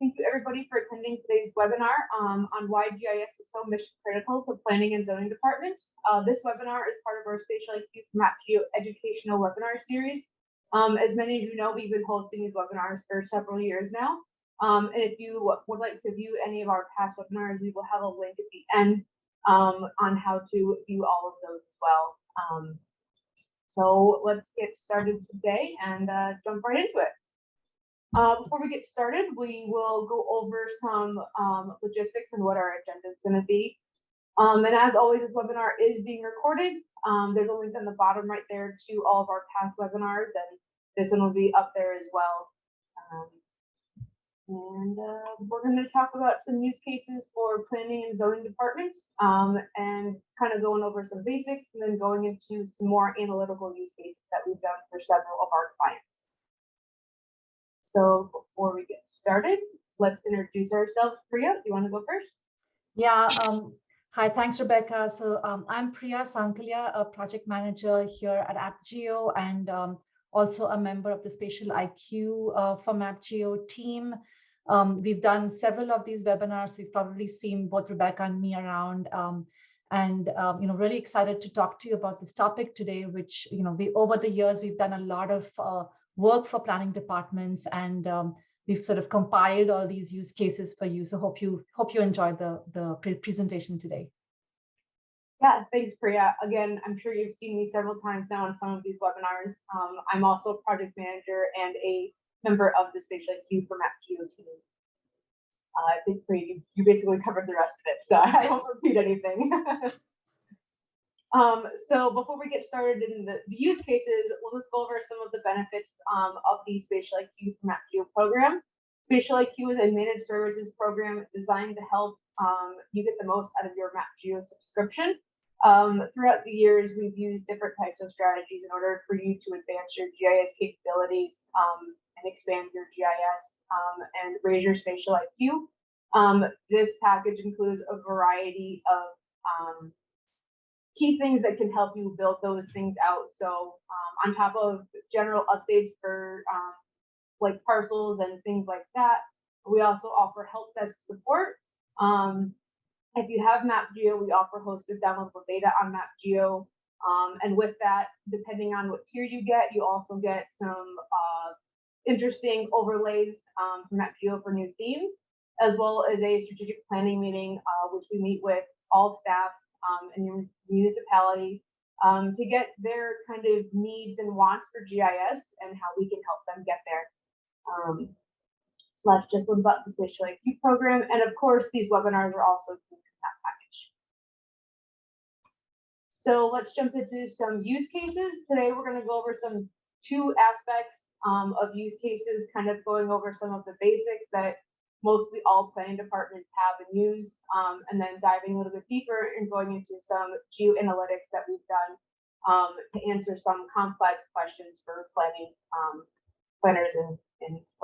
Thank you everybody for attending today's webinar on why GIS is so mission critical to planning and zoning departments. This webinar is part of our Spatial IQ from AppGeo educational webinar series. As many of you know, we've been hosting these webinars for several years now. And if you would like to view any of our past webinars, we will have a link at the end on how to view all of those as well. So let's get started today and jump right into it. Before we get started, we will go over some logistics and what our agenda is going to be. And as always, this webinar is being recorded. There's a link on the bottom right there to all of our past webinars, and this one will be up there as well. We're going to talk about some use cases for planning and zoning departments, and kind of going over some basics, and then going into some more analytical use cases that we've done for several of our clients. So before we get started, let's introduce ourselves. Priya, do you want to go first? Yeah. Hi, thanks, Rebecca. So I'm Priya Sankalia, a project manager here at AppGeo, and also a member of the Spatial IQ from AppGeo team. We've done several of these webinars. We've probably seen both Rebecca and me around, really excited to talk to you about this topic today, which, over the years, we've done a lot of work for planning departments, and we've sort of compiled all these use cases for you. So hope you enjoy the presentation today. Yeah, thanks, Priya. Again, I'm sure you've seen me several times now on some of these webinars. I'm also a project manager and a member of the Spatial IQ from AppGeo team. I think, Priya, you basically covered the rest of it, so I won't repeat anything. So before we get started in the use cases, let's go over some of the benefits of the Spatial IQ from AppGeo program. Spatial IQ is a managed services program designed to help you get the most out of your AppGeo subscription. Throughout the years, we've used different types of strategies in order for you to advance your GIS capabilities and expand your GIS and raise your Spatial IQ. This package includes a variety of key things that can help you build those things out. So on top of general updates for like parcels and things like that, we also offer help desk support. If you have MapGeo, we offer hosted downloadable data on MapGeo. And with that, depending on what tier you get, you also get some interesting overlays from MapGeo for new themes, as well as a strategic planning meeting, which we meet with all staff in your municipality to get their kind of needs and wants for GIS and how we can help them get there. So that's just about the Spatial IQ program. And of course, these webinars are also in that package. So let's jump into some use cases. Today, we're going to go over two aspects of use cases, kind of going over some of the basics that mostly all planning departments have and use, and then diving a little bit deeper and going into some geoanalytics that we've done to answer some complex questions for planners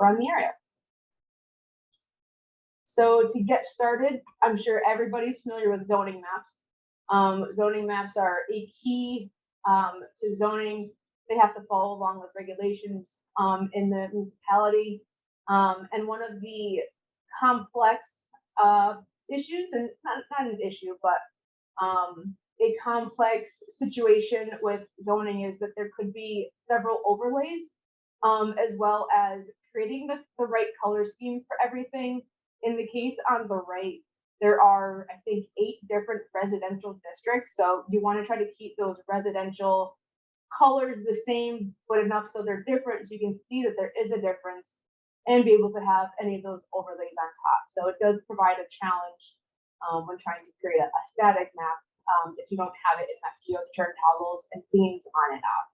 around the area. So to get started, I'm sure everybody's familiar with zoning maps. Zoning maps are a key to zoning. They have to follow along with regulations in the municipality. And one of the complex issues, and not an issue, but a complex situation with zoning is that there could be several overlays, as well as creating the right color scheme for everything. In the case on the right, there are, I think, 8 different residential districts. So you want to try to keep those residential colors the same, but enough so they're different so you can see that there is a difference, and be able to have any of those overlays on top. So it does provide a challenge when trying to create a static map if you don't have it in AppGeo to turn toggles and themes on and off.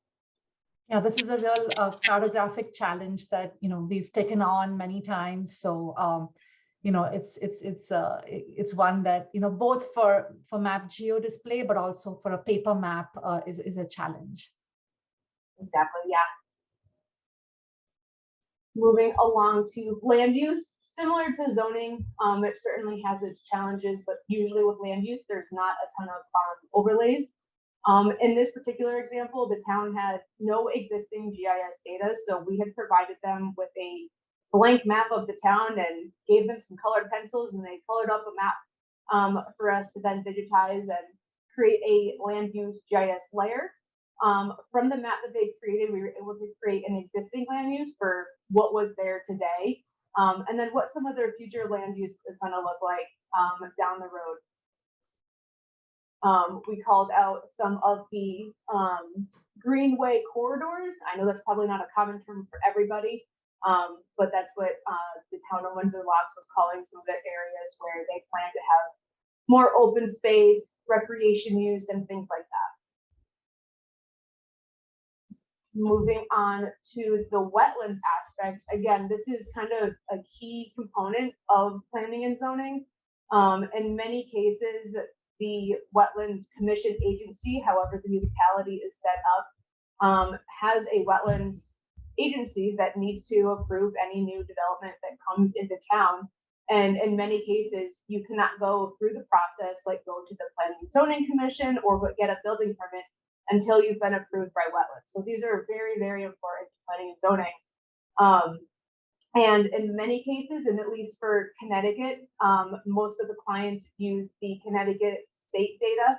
Yeah, this is a real cartographic challenge that we've taken on many times. So it's one that both for MapGeo display, but also for a paper map is a challenge. Exactly. Yeah. Moving along to land use, similar to zoning, it certainly has its challenges, but usually with land use, there's not a ton of overlays. In this particular example, the town had no existing GIS data, so we had provided them with a blank map of the town and gave them some colored pencils, and they colored up a map for us to then digitize and create a land use GIS layer. From the map that they created, we were able to create an existing land use for what was there today, and then what some of their future land use is going to look like down the road. We called out some of the greenway corridors. I know that's probably not a common term for everybody, but that's what the town of Windsor Locks was calling some of the areas where they plan to have more open space, recreation use, and things like that. Moving on to the wetlands aspect, again, this is kind of a key component of planning and zoning. In many cases, the Wetlands Commission agency, however the municipality is set up, has a wetlands agency that needs to approve any new development that comes into town. And in many cases, you cannot go through the process, like go to the Planning and Zoning Commission or get a building permit until you've been approved by wetlands. So these are very, very important to planning and zoning. And in many cases, and at least for Connecticut, most of the clients use the Connecticut state data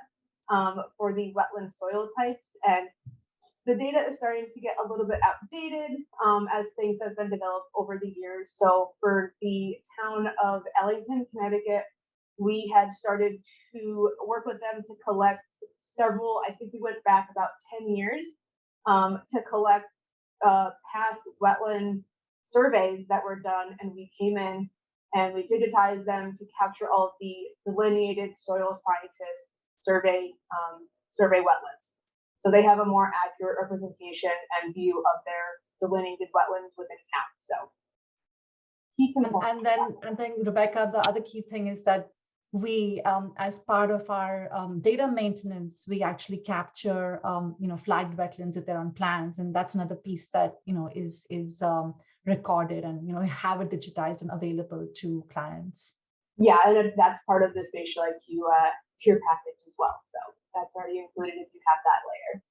for the wetland soil types. And the data is starting to get a little bit outdated as things have been developed over the years. So for the town of Ellington, Connecticut, we had started to work with them to collect several, I think we went back about 10 years to collect past wetland surveys that were done, and we came in and we digitized them to capture all of the delineated soil scientists survey wetlands. So they have a more accurate representation and view of their delineated wetlands within town. So key component. And then Rebecca, the other key thing is that we, as part of our data maintenance, we actually capture, flagged wetlands if they're on plans, and that's another piece that is recorded and have it digitized and available to clients. Yeah, and that's part of the spatial IQ tier package as well. So that's already included if you have that layer.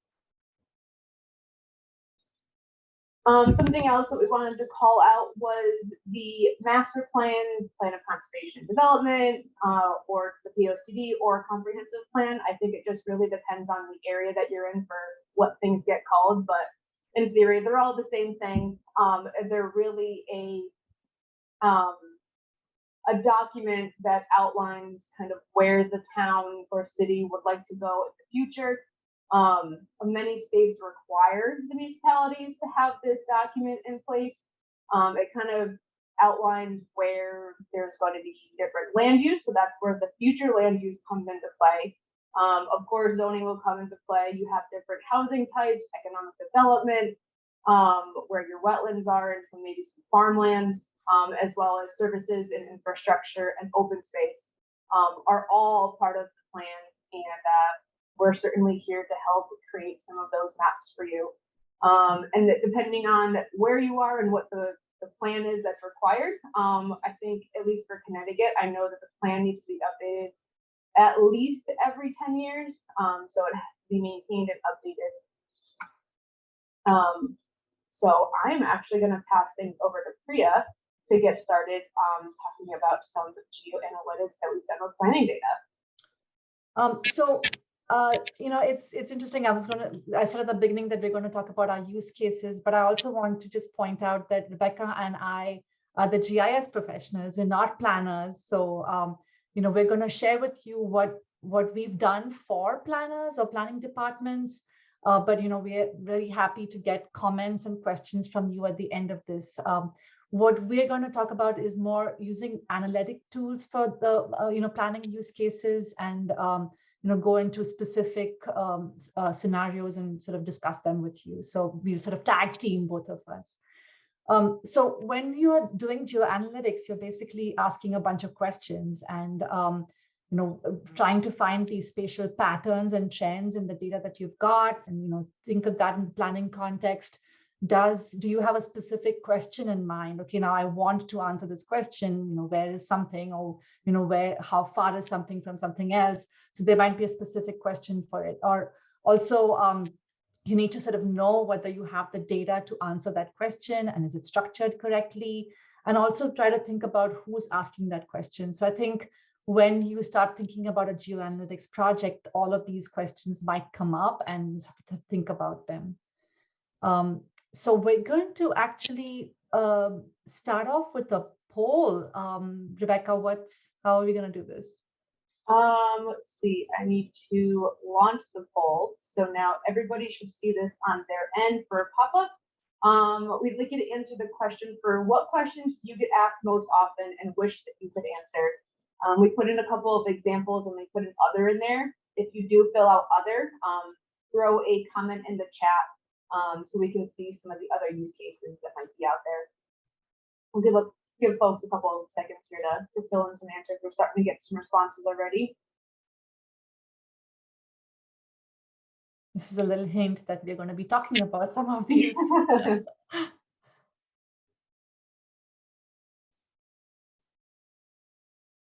Something else that we wanted to call out was the master plan of conservation development, or the POCD or comprehensive plan. I think it just really depends on the area that you're in for what things get called, but in theory, they're all the same thing. They're really a document that outlines kind of where the town or city would like to go in the future. Many states require the municipalities to have this document in place. It kind of outlines where there's going to be different land use. So that's where the future land use comes into play. Of course, zoning will come into play. You have different housing types, economic development, where your wetlands are, and some maybe some farmlands, as well as services and infrastructure and open space are all part of the plan. And we're certainly here to help create some of those maps for you. And depending on where you are and what the plan is that's required, I think at least for Connecticut, I know that the plan needs to be updated at least every 10 years. So it has to be maintained and updated. So I'm actually going to pass things over to Priya to get started talking about some geoanalytics that we've done with planning data. It's interesting. I said at the beginning that we're going to talk about our use cases, but I also want to just point out that Rebecca and I are the GIS professionals. We're not planners. So, we're going to share with you what we've done for planners or planning departments. But, we're really happy to get comments and questions from you at the end of this. What we're going to talk about is more using analytic tools for the, planning use cases and, go into specific scenarios and sort of discuss them with you. So we'll sort of tag team both of us. So when you're doing geoanalytics, you're basically asking a bunch of questions and, trying to find these spatial patterns and trends in the data that you've got, and, think of that in planning context. Do you have a specific question in mind? Okay, now I want to answer this question, where is something, or, how far is something from something else? So there might be a specific question for it. Or also, you need to sort of know whether you have the data to answer that question and is it structured correctly? and also try to think about who's asking that question. So I think when you start thinking about a geoanalytics project, all of these questions might come up and you have to think about them. So we're going to actually start off with a poll. Rebecca, how are we going to do this? Let's see, I need to launch the poll. So now everybody should see this on their end for a pop-up. We'd like you to answer the question for what questions do you get asked most often and wish that you could answer. We put in a couple of examples and we put an other in there. If you do fill out other, throw a comment in the chat so we can see some of the other use cases that might be out there. We'll give folks a couple of seconds here to fill in some answers. We're starting to get some responses already. This is a little hint that we're going to be talking about some of these.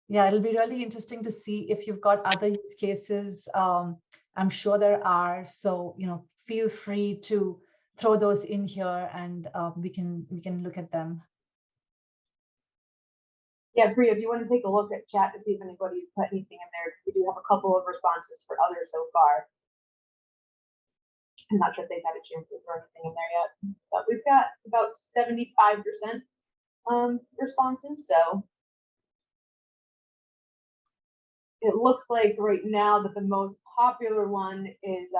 Yeah, it'll be really interesting to see if you've got other use cases. I'm sure there are. So, feel free to throw those in here and we can look at them. Yeah, Priya, if you want to take a look at chat to see if anybody's put anything in there, we do have a couple of responses for others so far. I'm not sure if they've had a chance to throw anything in there yet, but we've got about 75% responses. So it looks like right now that the most popular one is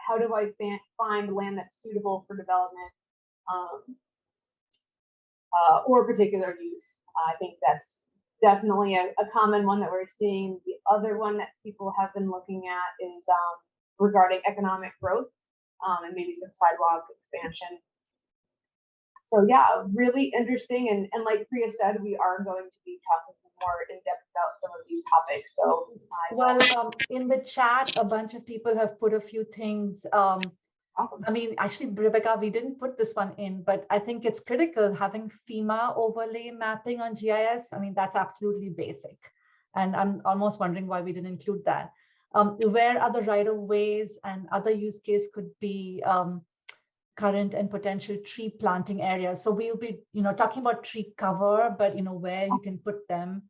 how do I find land that's suitable for development or particular use. I think that's definitely a common one that we're seeing. The other one that people have been looking at is regarding economic growth and maybe some sidewalk expansion. So yeah, really interesting. And like Priya said, we are going to be talking more in depth about some of these topics. So in the chat, a bunch of people have put a few things. Awesome. I mean, actually, Rebecca, we didn't put this one in, but I think it's critical having FEMA overlay mapping on GIS. I mean, that's absolutely basic. And I'm almost wondering why we didn't include that. Where other right-of-ways and other use case could be current and potential tree planting areas. So we'll be, talking about tree cover, but where you can put them,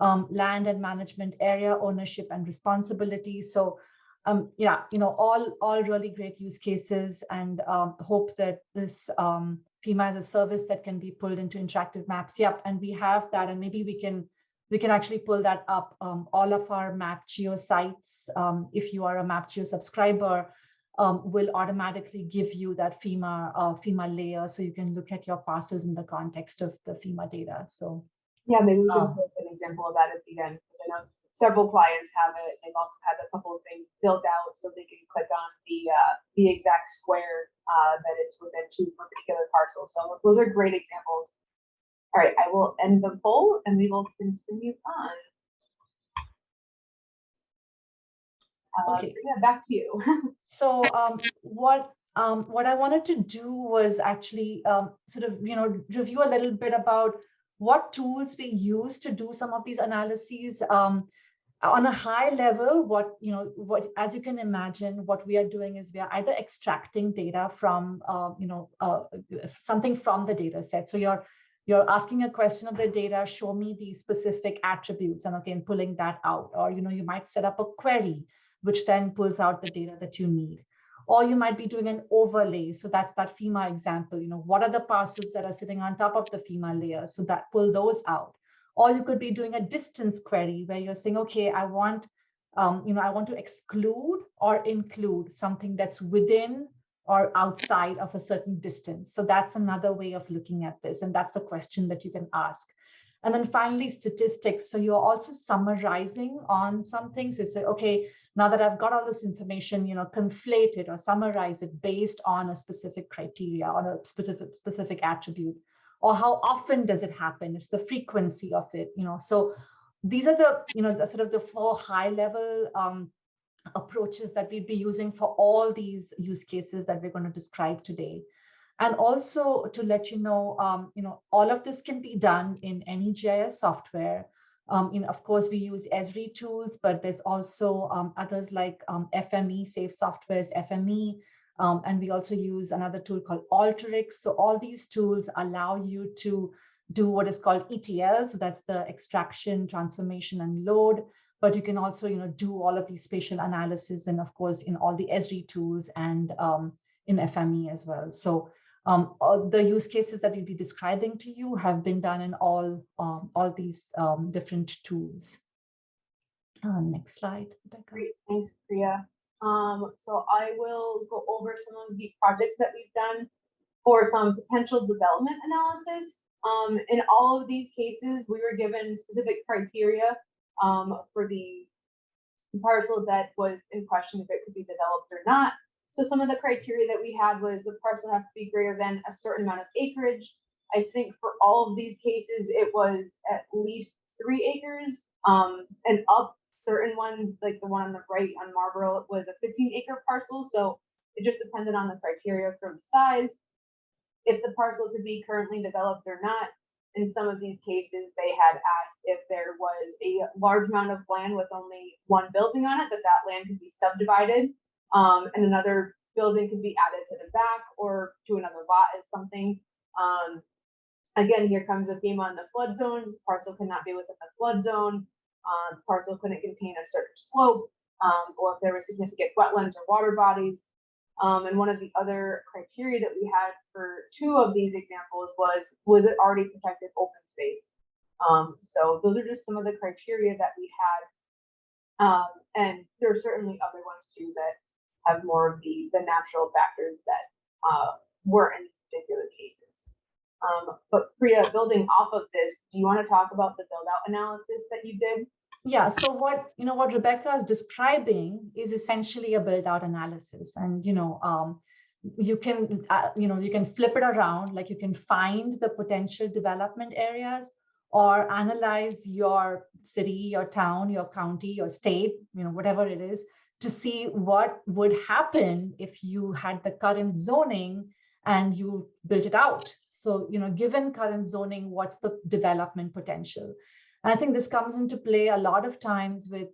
land and management area, ownership and responsibility. So yeah, all really great use cases, and hope that this FEMA is a service that can be pulled into interactive maps. Yep, and we have that, and maybe we can actually pull that up. All of our MapGeo sites, if you are a MapGeo subscriber, will automatically give you that FEMA layer, so you can look at your parcels in the context of the FEMA data. So yeah, maybe we can put an example of that at the end, because I know several clients have it. They've also had a couple of things built out so they can click on the exact square that it's within to for particular parcels. So those are great examples. All right, I will end the poll and we will continue on. okay, yeah, back to you. So what I wanted to do was actually sort of review a little bit about what tools we use to do some of these analyses. On a high level, what as you can imagine, what we are doing is we are either extracting data from something from the data set. So you're asking a question of the data, show me these specific attributes, and again pulling that out. Or you might set up a query which then pulls out the data that you need. Or you might be doing an overlay. So that's that FEMA example. What are the parcels that are sitting on top of the FEMA layer? So that pull those out. Or you could be doing a distance query where you're saying, okay, I want to exclude or include something that's within or outside of a certain distance. So that's another way of looking at this. And that's the question that you can ask. And then finally, statistics. So you're also summarizing on something. So you say, okay, now that I've got all this information, conflate it or summarize it based on a specific criteria or a specific attribute. Or how often does it happen? It's the frequency of it, So these are the sort of the 4 high-level approaches that we'd be using for all these use cases that we're going to describe today. And also to let you know, all of this can be done in any GIS software. Of course, we use Esri tools, but there's also others like FME, Safe Software's FME. And we also use another tool called Alteryx. So all these tools allow you to do what is called ETL. So that's the extraction, transformation, and load. But you can also, do all of these spatial analysis, and of course, in all the Esri tools and in FME as well. So all the use cases that we'll be describing to you have been done in all these different tools. Next slide, Rebecca. Great, thanks, Priya. So I will go over some of the projects that we've done for some potential development analysis. In all of these cases, we were given specific criteria for the parcel that was in question, if it could be developed or not. So some of the criteria that we had was the parcel has to be greater than a certain amount of acreage. I think for all of these cases, it was at least 3 acres, and up. Certain ones, like the one on the right on Marlboro, was a 15-acre parcel. So it just depended on the criteria for the size, if the parcel could be currently developed or not. In some of these cases, they had asked if there was a large amount of land with only one building on it, that land could be subdivided, and another building could be added to the back or to another lot as something. Again, here comes the theme on the flood zones. Parcel cannot be within the flood zone. Parcel couldn't contain a certain slope, or if there were significant wetlands or water bodies. And one of the other criteria that we had for 2 of these examples was it already protected open space? So those are just some of the criteria that we had. And there are certainly other ones too that have more of the natural factors that were in these particular cases. But Priya, building off of this, do you want to talk about the build-out analysis that you did? Yeah, so what Rebecca is describing is essentially a build-out analysis, and you can you can flip it around, like you can find the potential development areas or analyze your city, your town, your county, your state, whatever it is, to see what would happen if you had the current zoning and you built it out. So, given current zoning, what's the development potential? And I think this comes into play a lot of times with,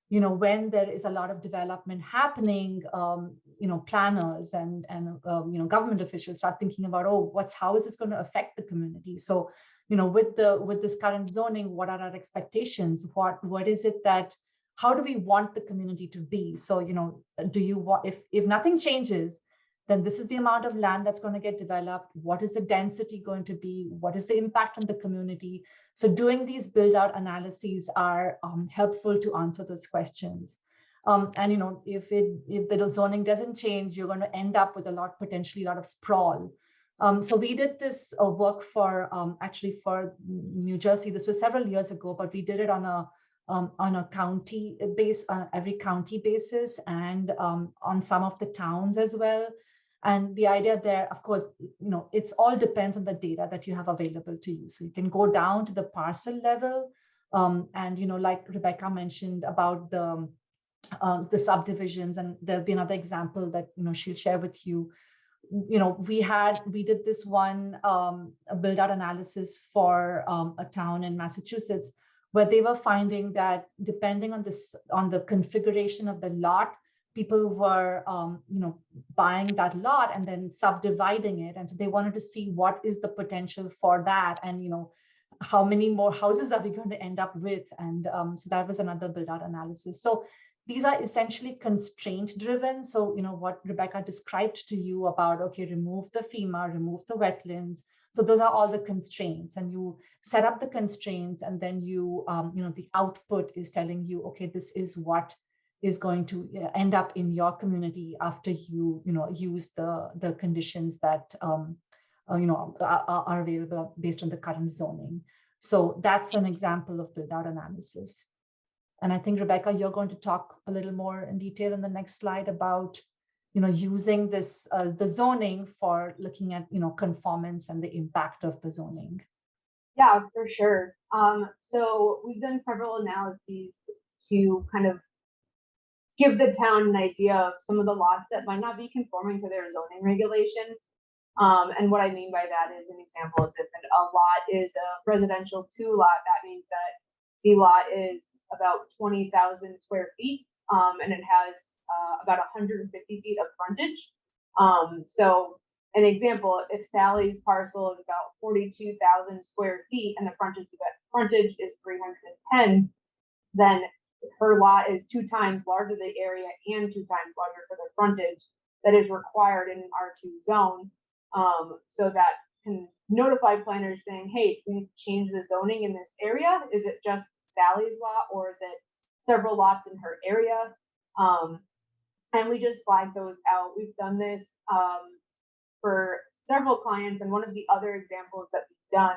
when there is a lot of development happening, planners and government officials start thinking about, how is this going to affect the community? So, with this current zoning, what are our expectations? What is it that, how do we want the community to be? So, do you want, if nothing changes, then this is the amount of land that's going to get developed. What is the density going to be? What is the impact on the community? So doing these build-out analyses are helpful to answer those questions. And if the zoning doesn't change, you're going to end up with potentially a lot of sprawl. So we did this work for actually for New Jersey. This was several years ago, but we did it on a county base, on every county basis, and on some of the towns as well. And the idea there, of course, it's all depends on the data that you have available to you. So you can go down to the parcel level, and like Rebecca mentioned about the subdivisions, and there'll be another example that she'll share with you. We did this one a build-out analysis for a town in Massachusetts, where they were finding that depending on the configuration of the lot, people were, buying that lot and then subdividing it. And so they wanted to see what is the potential for that, and, how many more houses are we going to end up with? And so that was another build-out analysis. So these are essentially constraint driven. So, what Rebecca described to you about, okay, remove the FEMA, remove the wetlands. So those are all the constraints, and you set up the constraints, and then the output is telling you, okay, this is what is going to end up in your community after you use the conditions that are available based on the current zoning. So that's an example of build-out analysis. And I think, Rebecca, you're going to talk a little more in detail in the next slide about using this the zoning for looking at conformance and the impact of the zoning. Yeah, for sure. So we've done several analyses to kind of give the town an idea of some of the lots that might not be conforming to their zoning regulations. And what I mean by that is, an example is if a lot is a residential 2 lot, that means that the lot is about 20,000 square feet, and it has about 150 feet of frontage. So an example, if Sally's parcel is about 42,000 square feet and the frontage is 310, then her lot is 2 times larger the area and 2 times larger for the frontage that is required in an R2 zone. So that can notify planners saying, hey, can we change the zoning in this area? Is it just Sally's lot, or is it several lots in her area? And we just flag those out. We've done this for several clients, and one of the other examples that we've done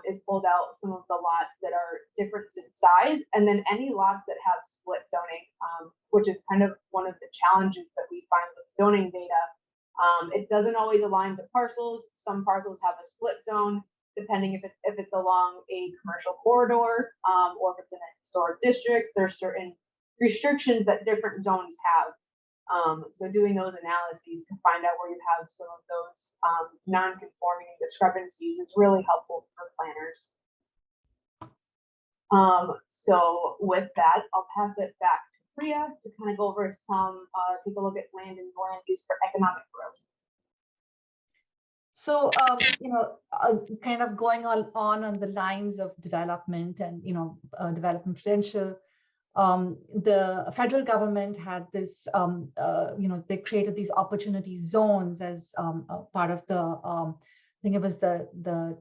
is pulled out some of the lots that are different in size, and then any lots that have split zoning, which is kind of one of the challenges that we find with zoning data. It doesn't always align to parcels. Some parcels have a split zone, depending if it's along a commercial corridor, or if it's in a historic district. There's certain restrictions that different zones have. So doing those analyses to find out where you have some of those non-conforming discrepancies is really helpful for planners. So with that, I'll pass it back to Priya to kind of go over some, take a look at land and land use for economic growth. So, kind of going on the lines of development and, development potential, the federal government had this, they created these opportunity zones as part of the, I think it was the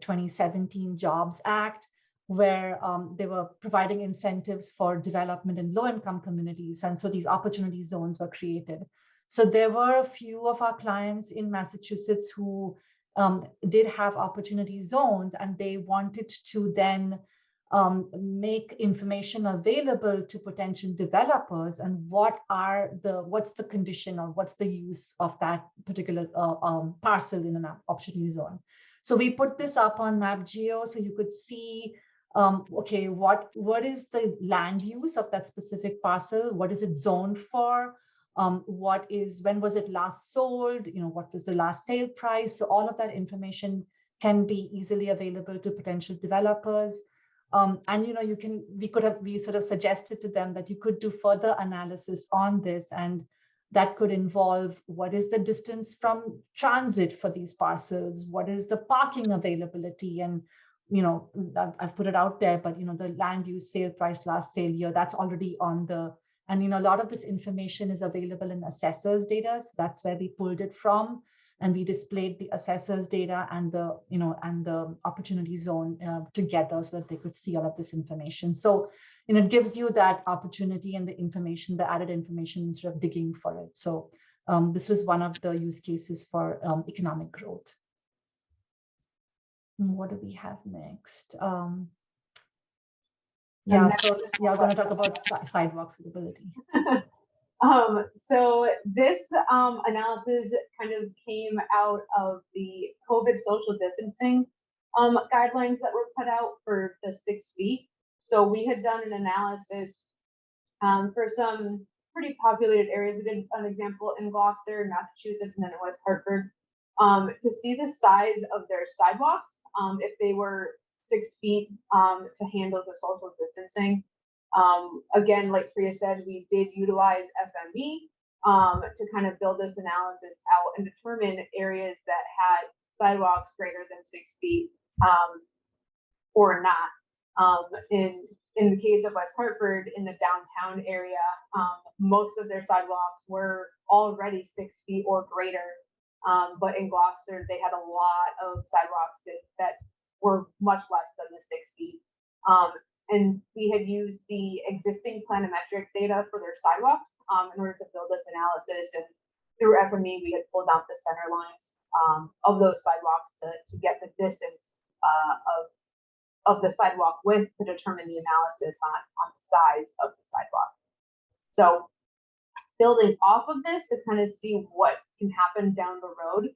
2017 Jobs Act, where they were providing incentives for development in low-income communities. And so these opportunity zones were created. So there were a few of our clients in Massachusetts who did have opportunity zones, and they wanted to then make information available to potential developers and what's the condition or what's the use of that particular parcel in an opportunity zone. So we put this up on AppGeo so you could see, okay, what is the land use of that specific parcel? What is it zoned for? When was it last sold? What was the last sale price? So all of that information can be easily available to potential developers. And we sort of suggested to them that you could do further analysis on this, and that could involve what is the distance from transit for these parcels, what is the parking availability, and I've put it out there, but the land use, sale price, last sale year, that's already on the, and a lot of this information is available in assessors data, so that's where we pulled it from. And we displayed the assessors data and the opportunity zone together so that they could see all of this information. So, it gives you that opportunity and the information, the added information, instead of digging for it. So this was one of the use cases for economic growth. What do we have next? So we're going to talk about sidewalk suitability. So this analysis kind of came out of the COVID social distancing guidelines that were put out for the 6 feet. So we had done an analysis for some pretty populated areas. We did an example in Gloucester, Massachusetts, and then in West Hartford to see the size of their sidewalks, if they were 6 feet to handle the social distancing. Again, like Priya said, we did utilize FME to kind of build this analysis out and determine areas that had sidewalks greater than 6 feet or not. In the case of West Hartford, in the downtown area, most of their sidewalks were already 6 feet or greater. But in Gloucester, they had a lot of sidewalks that were much less than the 6 feet. And we had used the existing planimetric data for their sidewalks in order to build this analysis. And through FME, we had pulled out the center lines of those sidewalks to get the distance of the sidewalk width to determine the analysis on the size of the sidewalk. So building off of this to kind of see what can happen down the road.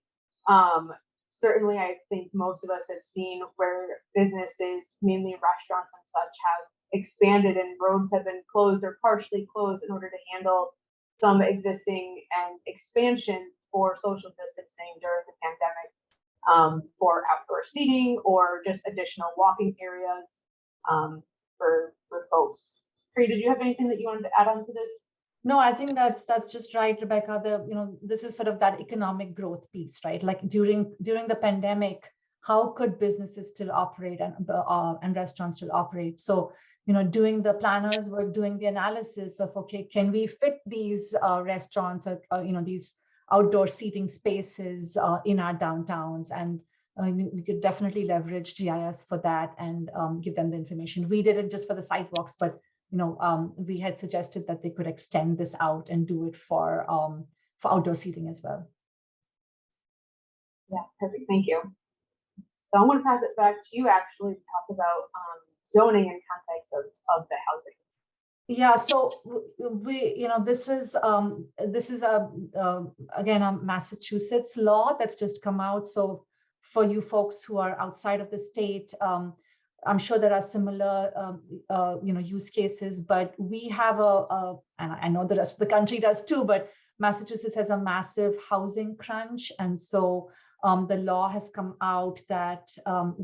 Certainly, I think most of us have seen where businesses, mainly restaurants and such, have expanded and roads have been closed or partially closed in order to handle some existing and expansion for social distancing during the pandemic, for outdoor seating or just additional walking areas for folks. Priya, did you have anything that you wanted to add on to this? No, I think that's just right, Rebecca. This is sort of that economic growth piece, right? Like during the pandemic, how could businesses still operate and restaurants still operate? So, doing the planners were doing the analysis of, okay, can we fit these restaurants or these outdoor seating spaces in our downtowns? And we could definitely leverage GIS for that and give them the information. We did it just for the sidewalks, but we had suggested that they could extend this out and do it for outdoor seating as well. Yeah, perfect. Thank you. So I'm going to pass it back to you actually to talk about zoning and context of the housing. Yeah, so this is again a Massachusetts law that's just come out. So for you folks who are outside of the state, I'm sure there are similar use cases, but we have and I know the rest of the country does too, but Massachusetts has a massive housing crunch, and so the law has come out that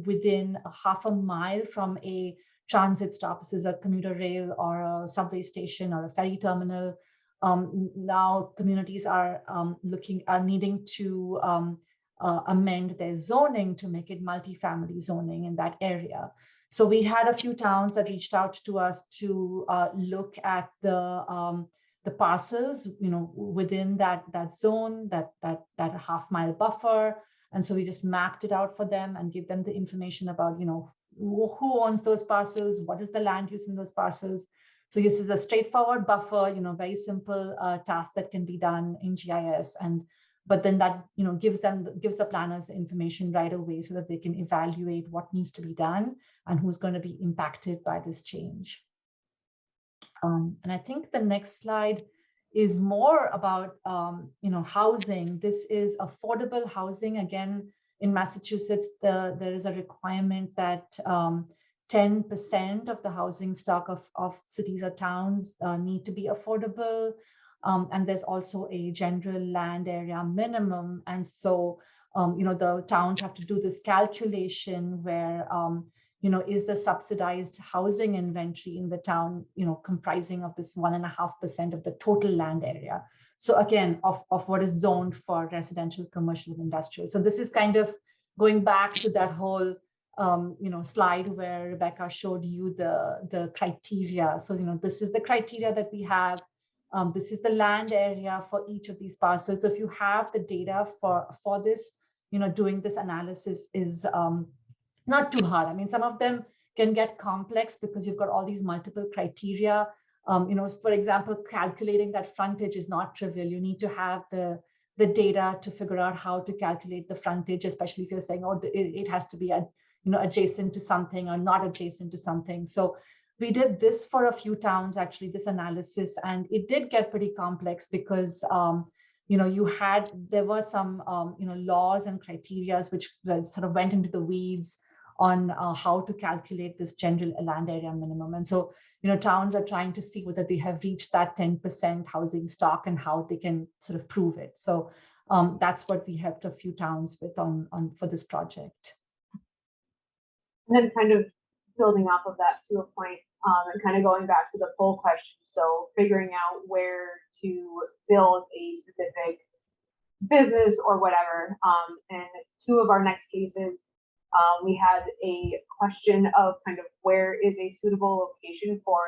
within a half a mile from a transit stop, this is a commuter rail or a subway station or a ferry terminal, now communities are needing to amend their zoning to make it multifamily zoning in that area. So we had a few towns that reached out to us to look at the parcels, within that zone, that half-mile buffer. And so we just mapped it out for them and give them the information about, who owns those parcels, what is the land use in those parcels. So this is a straightforward buffer, very simple task that can be done in GIS, but then that gives the planners information right away so that they can evaluate what needs to be done and who's going to be impacted by this change. And I think the next slide is more about housing. This is affordable housing. Again, in Massachusetts, there is a requirement that 10% of the housing stock of cities or towns need to be affordable. And there's also a general land area minimum. And so, the towns have to do this calculation where, is the subsidized housing inventory in the town, comprising of this 1.5% of the total land area. So again, of what is zoned for residential, commercial, and industrial. So this is kind of going back to that whole slide where Rebecca showed you the criteria. So, this is the criteria that we have. This is the land area for each of these parcels. So if you have the data for this, doing this analysis is not too hard. I mean, some of them can get complex because you've got all these multiple criteria. For example, calculating that frontage is not trivial. You need to have the data to figure out how to calculate the frontage, especially if you're saying, oh, it has to be adjacent to something or not adjacent to something. So we did this for a few towns, actually, this analysis, and it did get pretty complex because there were some laws and criteria which sort of went into the weeds on how to calculate this general land area minimum. And so, towns are trying to see whether they have reached that 10% housing stock and how they can sort of prove it. So that's what we helped a few towns with for this project. And then kind of building off of that to a point, and kind of going back to the poll question. So figuring out where to build a specific business or whatever. And two of our next cases, we had a question of kind of where is a suitable location for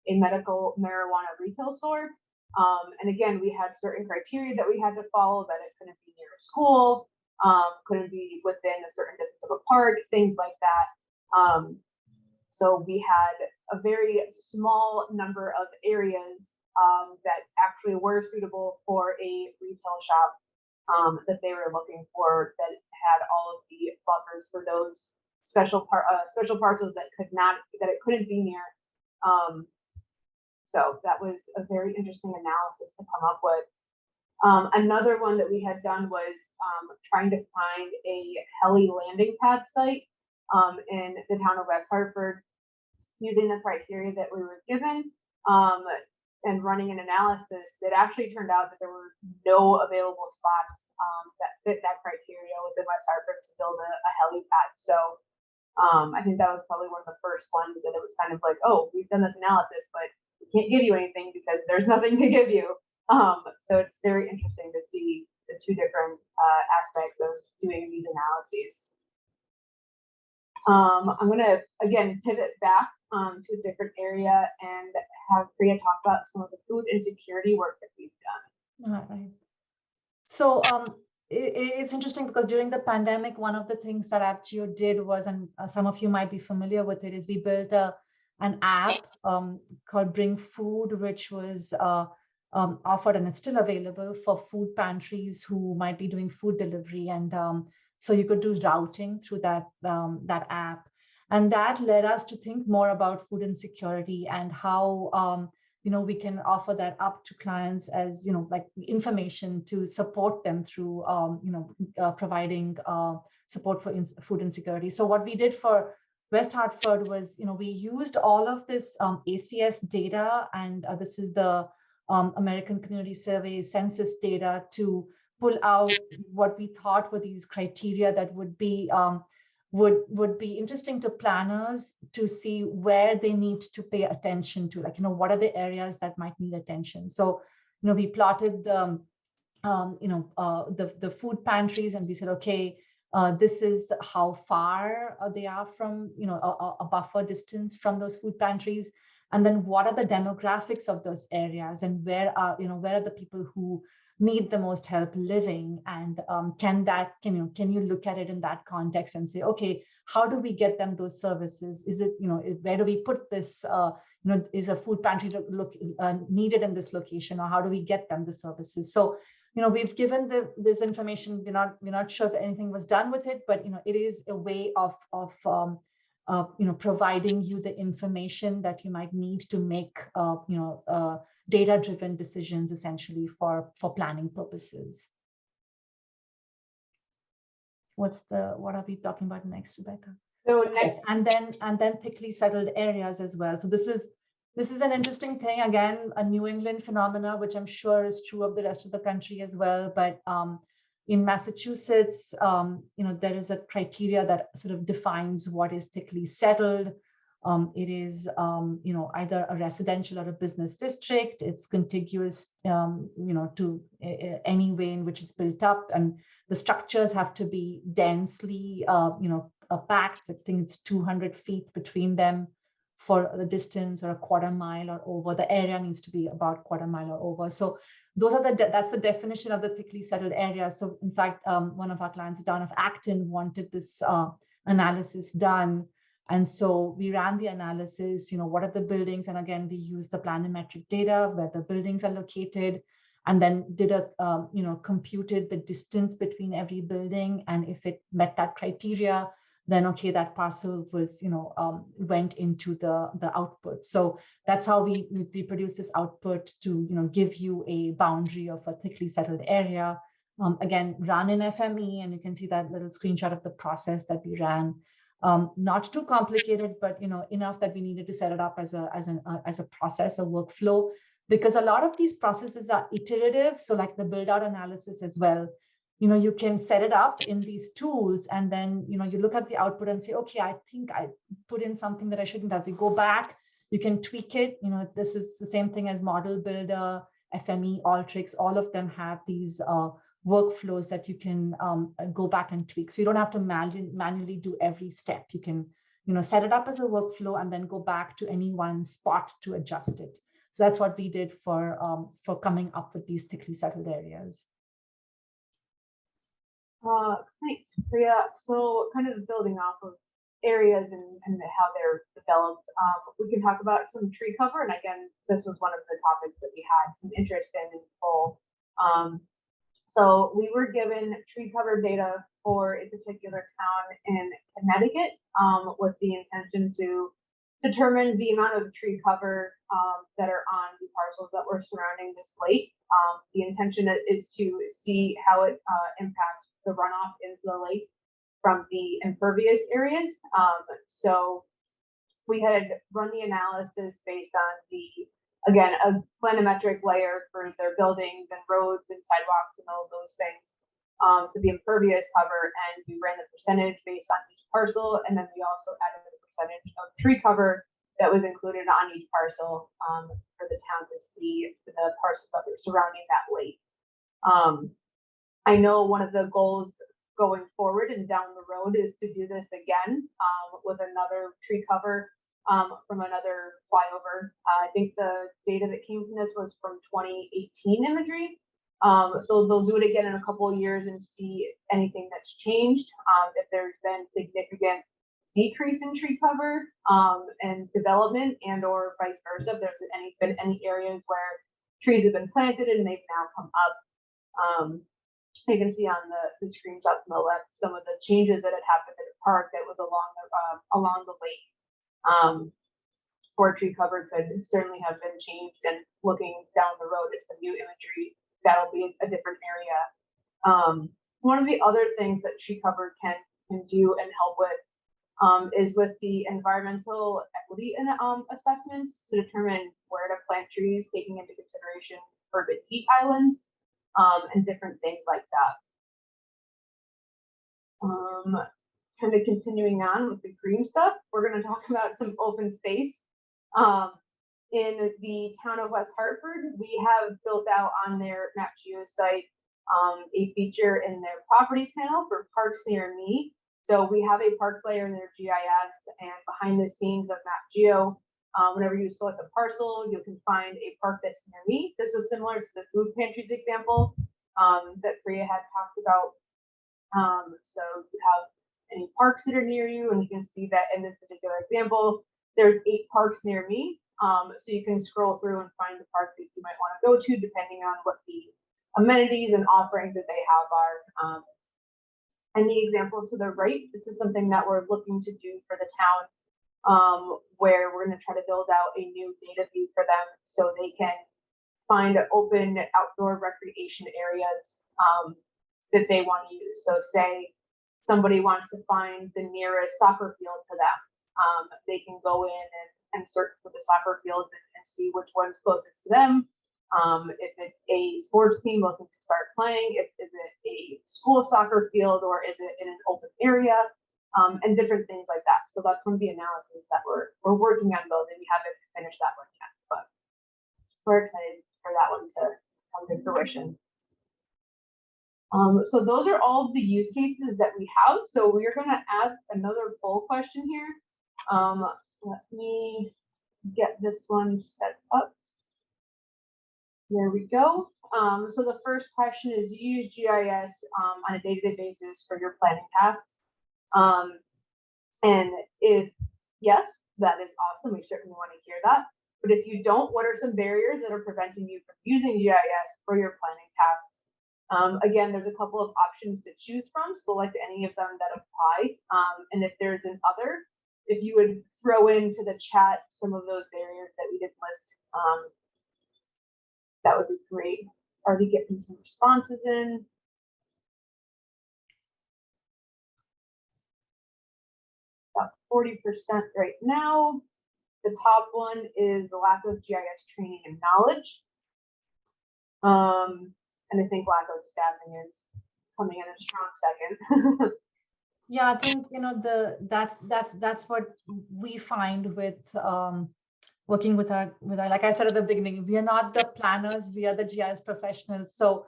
a medical marijuana retail store. And again, we had certain criteria that we had to follow, that it couldn't be near a school, couldn't be within a certain distance of a park, things like that. So we had a very small number of areas that actually were suitable for a retail shop that they were looking for, that had all of the buffers for those special parcels that it couldn't be near. So that was a very interesting analysis to come up with. Another one that we had done was trying to find a heli landing pad site in the town of West Hartford, using the criteria that we were given. And running an analysis, it actually turned out that there were no available spots that fit that criteria within West Hartford to build a helipad. So I think that was probably one of the first ones that it was kind of like, oh, we've done this analysis, but we can't give you anything because there's nothing to give you. So it's very interesting to see the two different aspects of doing these analyses. I'm gonna again pivot back to a different area and have Priya talk about some of the food insecurity work that we've done. All right. So it's interesting because during the pandemic, one of the things that AppGeo did was, and some of you might be familiar with it, is we built an app called Bring Food, which was offered, and it's still available for food pantries who might be doing food delivery. And so you could do routing through that app. And that led us to think more about food insecurity and how we can offer that up to clients as, like information to support them through, providing support for food insecurity. So what we did for West Hartford was, we used all of this ACS data, and this is the American Community Survey census data, to pull out what we thought were these criteria that would be interesting to planners to see where they need to pay attention to, like, what are the areas that might need attention. So, we plotted the food pantries, and we said, okay, this is how far they are from, a buffer distance from those food pantries. And then what are the demographics of those areas, and where are the people who need the most help living, and can you look at it in that context and say, okay, how do we get them those services? Is it, where do we put this, is a food pantry needed in this location, or how do we get them the services? So, we've given this information. We're not sure if anything was done with it, but it is a way of providing you the information that you might need to make data-driven decisions, essentially, for planning purposes. What are we talking about next, Rebecca? So next, yes, and then thickly settled areas as well. So this is an interesting thing, again, a New England phenomena, which I'm sure is true of the rest of the country as well. But in Massachusetts, there is a criteria that sort of defines what is thickly settled. It is, either a residential or a business district. It's contiguous, to any way in which it's built up, and the structures have to be densely, packed. I think it's 200 feet between them for the distance, or a quarter mile or over. The area needs to be about quarter mile or over. So that's the definition of the thickly settled area. So in fact, one of our clients down of Acton wanted this analysis done. And so we ran the analysis, what are the buildings? And again, we used the planimetric data where the buildings are located, and then did computed the distance between every building. And if it met that criteria, then okay, that parcel was, went into the output. So that's how we produce this output to, give you a boundary of a thickly settled area. Again, run in FME, and you can see that little screenshot of the process that we ran. Not too complicated, but enough that we needed to set it up as a process, a workflow, because a lot of these processes are iterative. So like the build-out analysis as well, you can set it up in these tools, and then you look at the output and say, okay, I think I put in something that I shouldn't have. So you go back, you can tweak it. This is the same thing as Model Builder, FME, Alteryx. All of them have these workflows that you can go back and tweak. So you don't have to manually do every step. You can, set it up as a workflow and then go back to any one spot to adjust it. So that's what we did for coming up with these thickly settled areas. Thanks, Priya. So kind of building off of areas and how they're developed, we can talk about some tree cover. And again, this was one of the topics that we had some interest in full. So we were given tree cover data for a particular town in Connecticut, with the intention to determine the amount of tree cover that are on the parcels that were surrounding this lake. The intention is to see how it impacts the runoff into the lake from the impervious areas. So we had run the analysis based on again, a planimetric layer for their buildings and roads and sidewalks and all of those things, to the impervious cover, and we ran the percentage based on each parcel, and then we also added the percentage of tree cover that was included on each parcel for the town to see the parcels that are surrounding that lake. I know one of the goals going forward and down the road is to do this again with another tree cover from another flyover. I think the data that came from this was from 2018 imagery. So they'll do it again in a couple of years and see anything that's changed. If there's been significant decrease in tree cover and development, and or vice versa, if there's been any areas where trees have been planted and they've now come up. You can see on the screenshots on the left some of the changes that had happened in the park that was along the lake. Where tree cover could certainly have been changed, and looking down the road at some new imagery, that'll be a different area. One of the other things that tree cover can do and help with is with the environmental equity and assessments to determine where to plant trees, taking into consideration urban heat islands and different things like that. Kind of continuing on with the green stuff, we're going to talk about some open space. In the town of West Hartford, we have built out on their MapGeo site a feature in their property panel for parks near me. So we have a park layer in their GIS, and behind the scenes of MapGeo, whenever you select a parcel, you can find a park that's near me. This was similar to the food pantries example that Priya had talked about. So you have any parks that are near you, and you can see that in this particular example, there's 8 parks near me. So you can scroll through and find the park that you might want to go to, depending on what the amenities and offerings that they have are. And the example to the right, this is something that we're looking to do for the town, where we're going to try to build out a new data view for them so they can find open outdoor recreation areas that they want to use. So say somebody wants to find the nearest soccer field to them, they can go in and search for the soccer fields and see which one's closest to them. If it's a sports team looking to start playing, is it a school soccer field, or is it in an open area, and different things like that. So that's one of the analysis that we're working on those, and we haven't finished that one yet, but we're excited for that one to come to fruition. So those are all of the use cases that we have. So we're going to ask another poll question here. Let me get this one set up. There we go. So the first question is, do you use GIS on a day-to-day basis for your planning tasks? And if yes, that is awesome. We certainly want to hear that. But if you don't, what are some barriers that are preventing you from using GIS for your planning tasks? Again, there's a couple of options to choose from. Select any of them that apply. And if there's an other, if you would throw into the chat some of those barriers that we didn't list, that would be great. Already getting some responses in. About 40% right now. The top one is the lack of GIS training and knowledge. And I think lack of staffing is coming in a strong second. Yeah, I think that's what we find with working with our like I said at the beginning, we are not the planners, we are the GIS professionals. So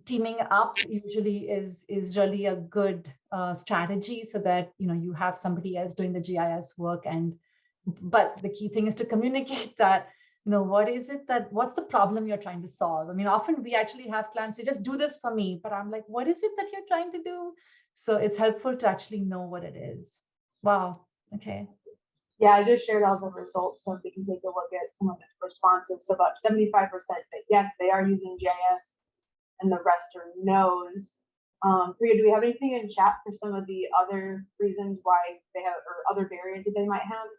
teaming up usually is really a good strategy, so that you have somebody else doing the GIS work. But the key thing is to communicate that what's the problem you're trying to solve. I mean, often we actually have clients say, just do this for me, but I'm like, what is it that you're trying to do? So it's helpful to actually know what it is. Wow. Okay. Yeah, I just shared all the results, so if we can take a look at some of the responses. So about 75% that yes, they are using GIS, and the rest are no's. Priya, do we have anything in chat for some of the other reasons why they have, or other barriers that they might have?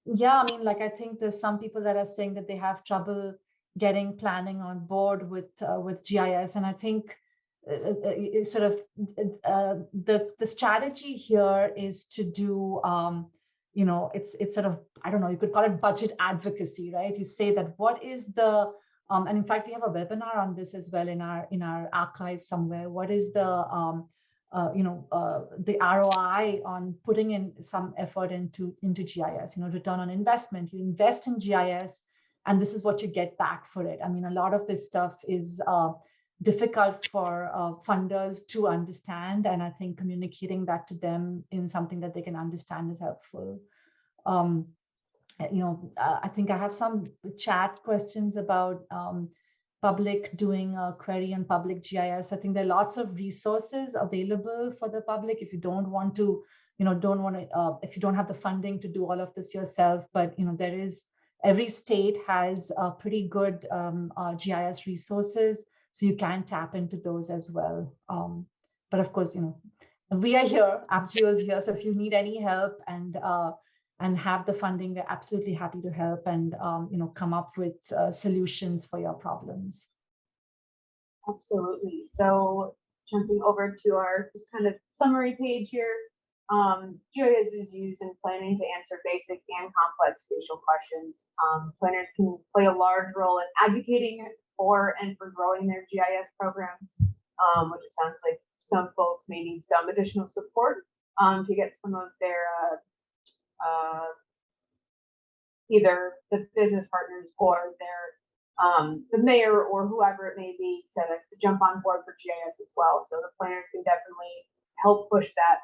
Yeah, I mean, like, I think there's some people that are saying that they have trouble getting planning on board with GIS, and I think sort of the strategy here is to do it's sort of, I don't know, you could call it budget advocacy, right? You say that what is the and in fact we have a webinar on this as well in our archive somewhere. What is the the ROI on putting in some effort into GIS, return on investment. You invest in GIS, and this is what you get back for it. I mean, a lot of this stuff is difficult for funders to understand, and I think communicating that to them in something that they can understand is helpful. I think I have some chat questions about public doing a query on public GIS. I think there are lots of resources available for the public if you don't want to, if you don't have the funding to do all of this yourself. But every state has pretty good GIS resources, so you can tap into those as well. But of course, we are here, AppGeo is here, so if you need any help and have the funding, we're absolutely happy to help and come up with solutions for your problems. Absolutely. So jumping over to our just kind of summary page here, GIS is used in planning to answer basic and complex spatial questions. Planners can play a large role in advocating for and for growing their GIS programs, which it sounds like some folks may need some additional support to get some of their either the business partners or the mayor or whoever it may be to jump on board for GIS as well. So the planners can definitely help push that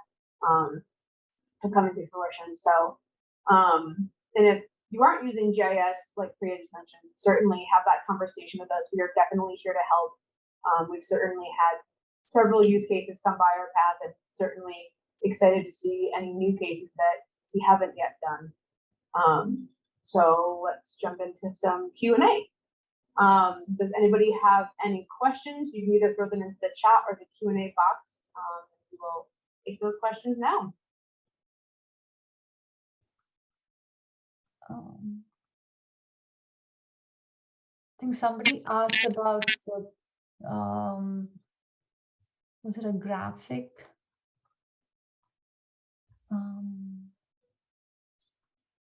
to come into fruition. So, and if you aren't using GIS, like Priya just mentioned, certainly have that conversation with us. We are definitely here to help. We've certainly had several use cases come by our path, and certainly excited to see any new cases that we haven't yet done. So let's jump into some Q&A. Does anybody have any questions? You can either throw them into the chat or the Q&A box. We will take those questions now. I think somebody asked about the, was it a graphic?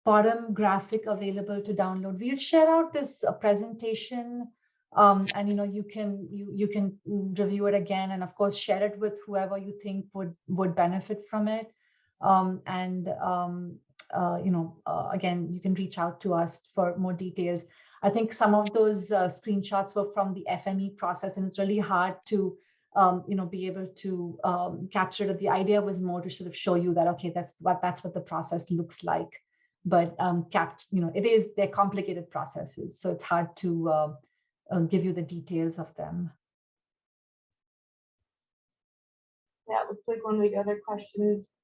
Bottom graphic available to download. We'll share out this presentation, and you can review it again, and of course share it with whoever you think would benefit from it. Again, you can reach out to us for more details. I think some of those screenshots were from the FME process, and it's really hard to be able to capture it. The idea was more to sort of show you that, okay, that's what the process looks like. But they're complicated processes, so it's hard to give you the details of them. Yeah, it looks like one of the other questions,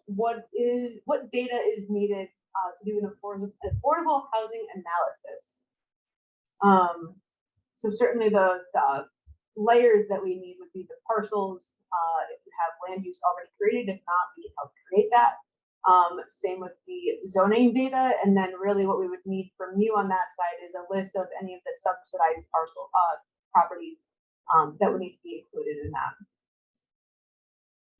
what data is needed to do an affordable housing analysis? So certainly the layers that we need would be the parcels. If you have land use already created, if not, we can help create that. Same with the zoning data, and then really what we would need from you on that side is a list of any of the subsidized parcel properties that would need to be included in that.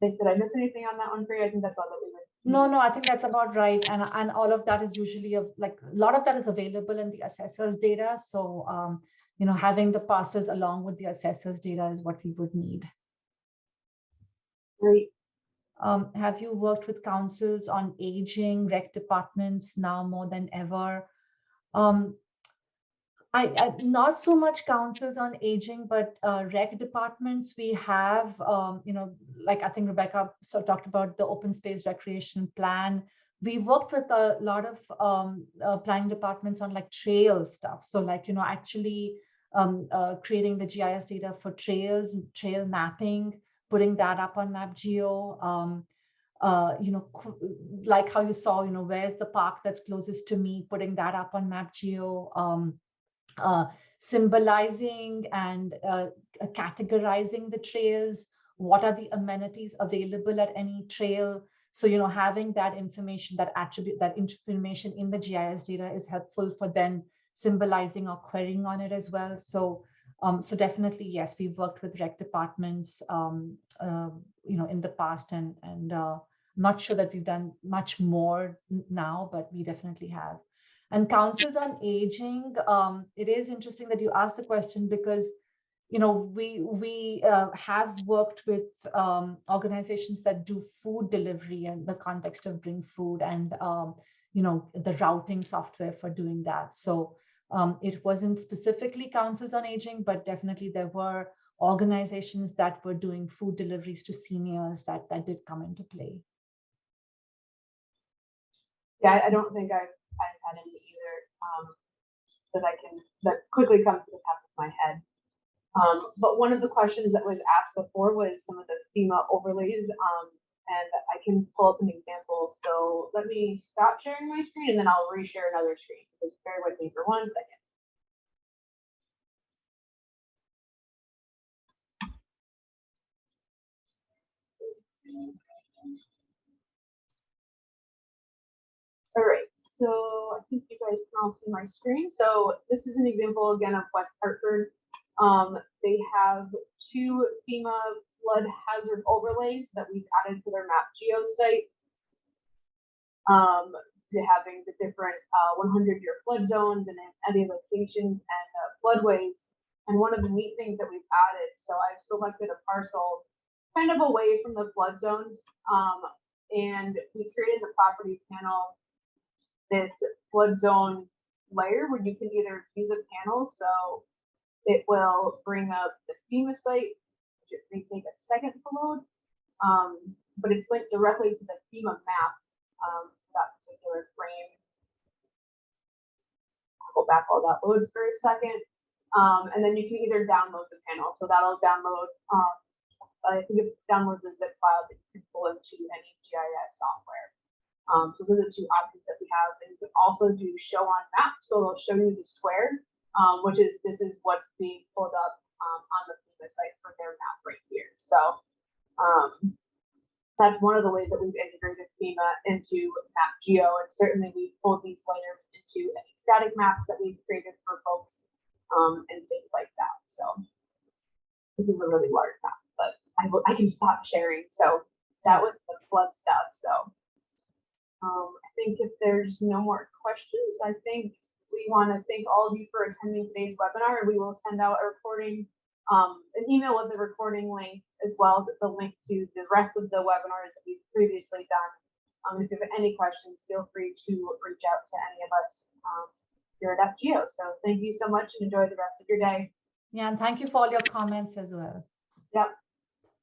Did I miss anything on that one, Priya? I think that's all that we would. No, I think that's about right, and all of that is usually a lot of that is available in the assessor's data. So having the parcels along with the assessor's data is what we would need. Great. Have you worked with councils on aging, rec departments now more than ever? I not so much councils on aging, but rec departments. We have, like I think Rebecca talked about the open space recreation plan. We worked with a lot of planning departments on like trail stuff. So actually creating the GIS data for trails, trail mapping, putting that up on AppGeo. Like how you saw, where's the park that's closest to me, putting that up on AppGeo. Symbolizing and categorizing the trails. What are the amenities available at any trail? So, having that information, that information in the GIS data is helpful for then symbolizing or querying on it as well. So, so definitely, yes, we've worked with rec departments, in the past, and I'm not sure that we've done much more now, but we definitely have. And councils on aging, it is interesting that you asked the question, because we have worked with organizations that do food delivery in the context of bring food, and the routing software for doing that. So it wasn't specifically councils on aging, but definitely there were organizations that were doing food deliveries to seniors that did come into play. Yeah, I don't think I've had any either that quickly come to the top of my head. But one of the questions that was asked before was some of the FEMA overlays, and I can pull up an example. So let me stop sharing my screen and then I'll reshare another screen. So just bear with me for 1 second. All right, so I think you guys can all see my screen. So this is an example again of West Hartford. They have 2 FEMA flood hazard overlays that we've added to their MapGeo site. They're having the different 100-year flood zones and any locations and floodways. And one of the neat things that we've added, so I've selected a parcel kind of away from the flood zones, and we created the property panel this flood zone layer where you can either view the panel, so it will bring up the FEMA site, which it may take a second to load, but it's linked directly to the FEMA map, that particular frame. I'll go back while that loads for a second, and then you can either download the panel, so that'll download, I think it downloads a zip file that you can pull into any GIS software. So those are 2 options that we have. And you can also do show on map. So it'll show you the square, this is what's being pulled up on the FEMA site for their map right here. So that's one of the ways that we've integrated FEMA into AppGeo. And certainly we've pulled these layers into any static maps that we've created for folks and things like that. So this is a really large map, but I can stop sharing. So that was the flood stuff. So I think if there's no more questions, I think we want to thank all of you for attending today's webinar, and we will send out a recording, an email with the recording link, as well as the link to the rest of the webinars that we've previously done. If you have any questions, feel free to reach out to any of us here at AppGeo. So thank you so much and enjoy the rest of your day. Yeah, and thank you for all your comments as well. Yep.